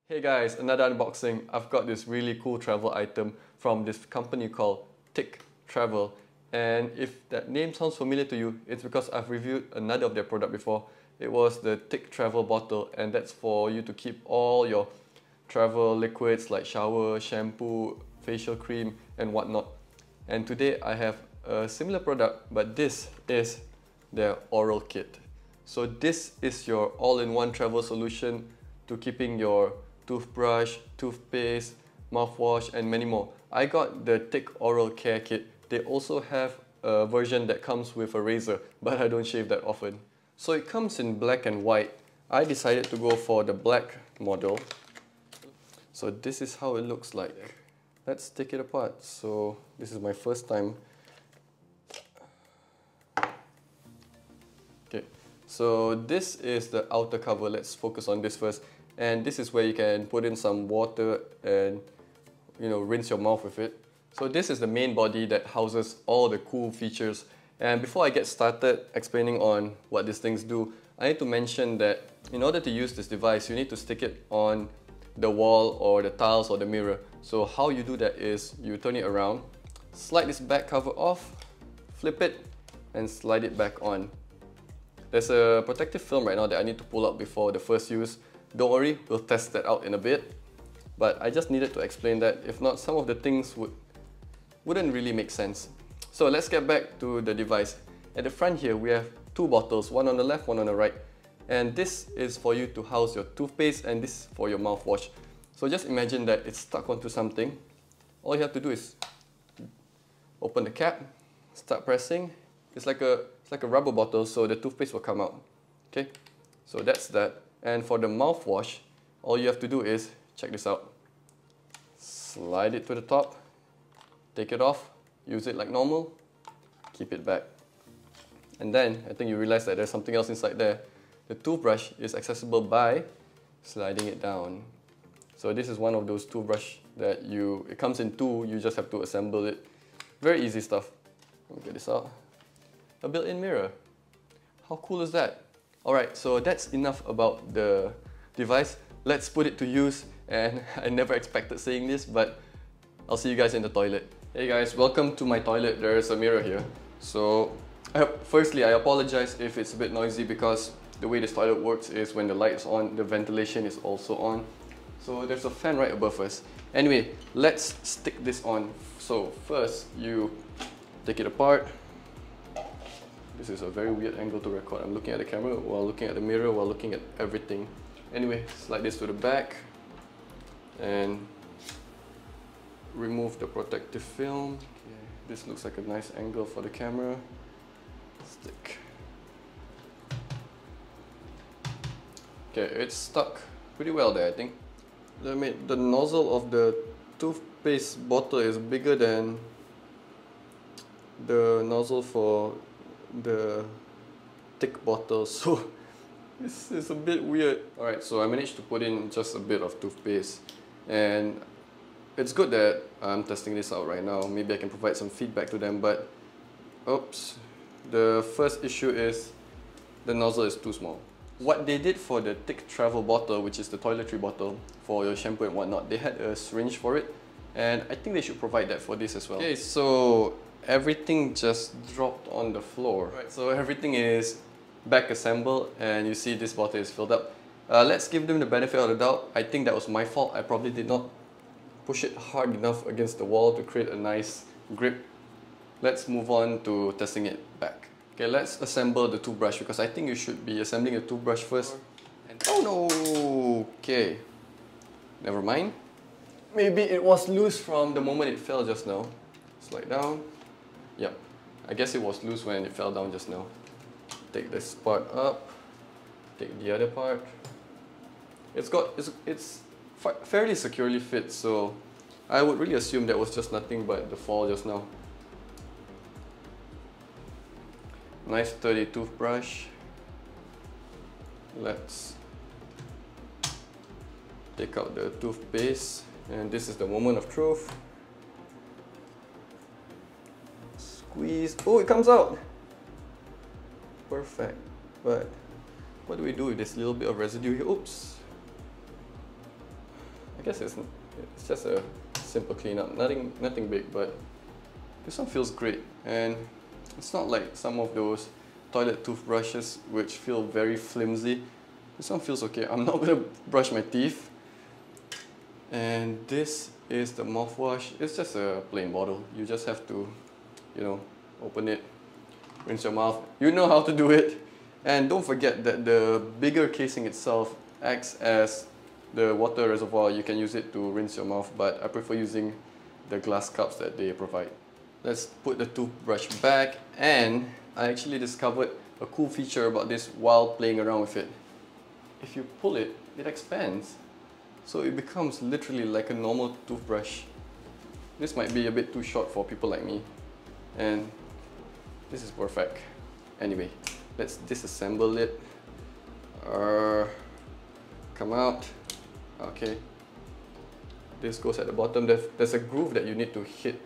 Hey guys, another unboxing. I've got this really cool travel item from this company called TIC Travel. And if that name sounds familiar to you, it's because I've reviewed another of their product before. It was the TIC Travel bottle, and that's for you to keep all your travel liquids like shower, shampoo, facial cream and whatnot. And today I have a similar product, but this is their oral kit. So this is your all-in-one travel solution to keeping your toothbrush, toothpaste, mouthwash and many more. I got the TIC Oral Care Kit. They also have a version that comes with a razor, but I don't shave that often. So it comes in black and white. I decided to go for the black model. So this is how it looks like. Let's take it apart. So this is my first time. Okay, so this is the outer cover. Let's focus on this first. And this is where you can put in some water and rinse your mouth with it. So this is the main body that houses all the cool features. And before I get started explaining on what these things do, I need to mention that in order to use this device, you need to stick it on the wall or the tiles or the mirror. So how you do that is you turn it around, slide this back cover off, flip it and slide it back on. There's a protective film right now that I need to pull out before the first use. Don't worry, we'll test that out in a bit. But I just needed to explain that. If not, some of the things wouldn't really make sense. So let's get back to the device. At the front here, we have two bottles, one on the left, one on the right. And this is for you to house your toothpaste and this is for your mouthwash. So just imagine that it's stuck onto something. All you have to do is open the cap, start pressing. It's like a rubber bottle, so the toothpaste will come out. Okay, so that's that. And for the mouthwash, all you have to do is, check this out. Slide it to the top, take it off, use it like normal, keep it back. And then, I think you realize that there's something else inside there. The toothbrush is accessible by sliding it down. So this is one of those toothbrush that it comes in two, you just have to assemble it. Very easy stuff. Let me get this out. A built-in mirror. How cool is that? Alright, so that's enough about the device. Let's put it to use, and I never expected saying this, but I'll see you guys in the toilet. Hey guys, welcome to my toilet. There is a mirror here. So, firstly, I apologize if it's a bit noisy because the way this toilet works is when the light is on, the ventilation is also on. So there's a fan right above us. Anyway, let's stick this on. So first, you take it apart. This is a very weird angle to record. I'm looking at the camera while looking at the mirror while looking at everything. Anyway, slide this to the back and remove the protective film. Okay. This looks like a nice angle for the camera. Stick. Okay, it's stuck pretty well there, I think. The nozzle of the toothpaste bottle is bigger than the nozzle for the TIC bottle, so this is a bit weird. Alright, so I managed to put in just a bit of toothpaste, and it's good that I'm testing this out right now. Maybe I can provide some feedback to them, but oops, the first issue is the nozzle is too small. What they did for the TIC Travel bottle, which is the toiletry bottle for your shampoo and whatnot, they had a syringe for it, and I think they should provide that for this as well. Okay, so everything just dropped on the floor. Right, so everything is back assembled, and you see this bottle is filled up. Let's give them the benefit of the doubt. I think that was my fault. I probably did not push it hard enough against the wall to create a nice grip. Let's move on to testing it back. Okay, let's assemble the toothbrush because I think you should be assembling the toothbrush first. Oh no! Okay, never mind. Maybe it was loose from the moment it fell just now. Slide down. Yep, I guess it was loose when it fell down just now. Take this part up, take the other part. It's fairly securely fit, so I would really assume that was just nothing but the fall just now. Nice sturdy toothbrush. Let's take out the toothpaste, and this is the moment of truth. Squeeze. Oh, it comes out! Perfect. But what do we do with this little bit of residue here? Oops. guess it's just a simple cleanup, nothing big, but this one feels great, and it's not like some of those toilet toothbrushes which feel very flimsy. This one feels okay. I'm not gonna brush my teeth. And this is the mouthwash. It's just a plain bottle. You just have to, you know, open it, rinse your mouth. You know how to do it. And don't forget that the bigger casing itself acts as the water reservoir. You can use it to rinse your mouth, but I prefer using the glass cups that they provide. Let's put the toothbrush back, and I actually discovered a cool feature about this while playing around with it. If you pull it, it expands. So it becomes literally like a normal toothbrush. This might be a bit too short for people like me, and this is perfect. Anyway, let's disassemble it. Come out. Okay. This goes at the bottom. There's a groove that you need to hit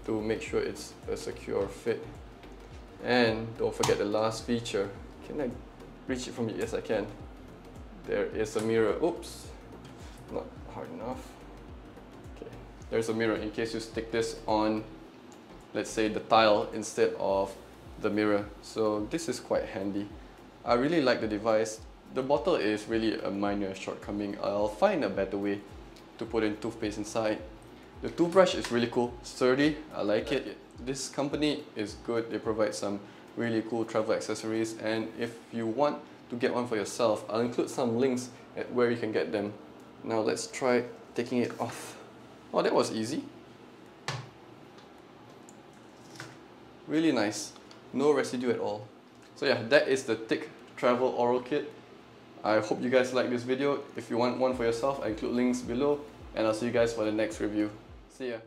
to make sure it's a secure fit. And don't forget the last feature. Can I reach it from here? Yes, I can. There is a mirror. Oops, not hard enough. Okay, there's a mirror in case you stick this on, let's say, the tile instead of the mirror. So this is quite handy. I really like the device. The bottle is really a minor shortcoming. I'll find a better way to put in toothpaste inside. The toothbrush is really cool, sturdy, I like it. This company is good, they provide some really cool travel accessories, and if you want to get one for yourself, I'll include some links at where you can get them. Now let's try taking it off. Oh, that was easy. Really nice, no residue at all. So yeah, that is the TIC Travel Oral Kit. I hope you guys like this video. If you want one for yourself, I include links below, and I'll see you guys for the next review. See ya.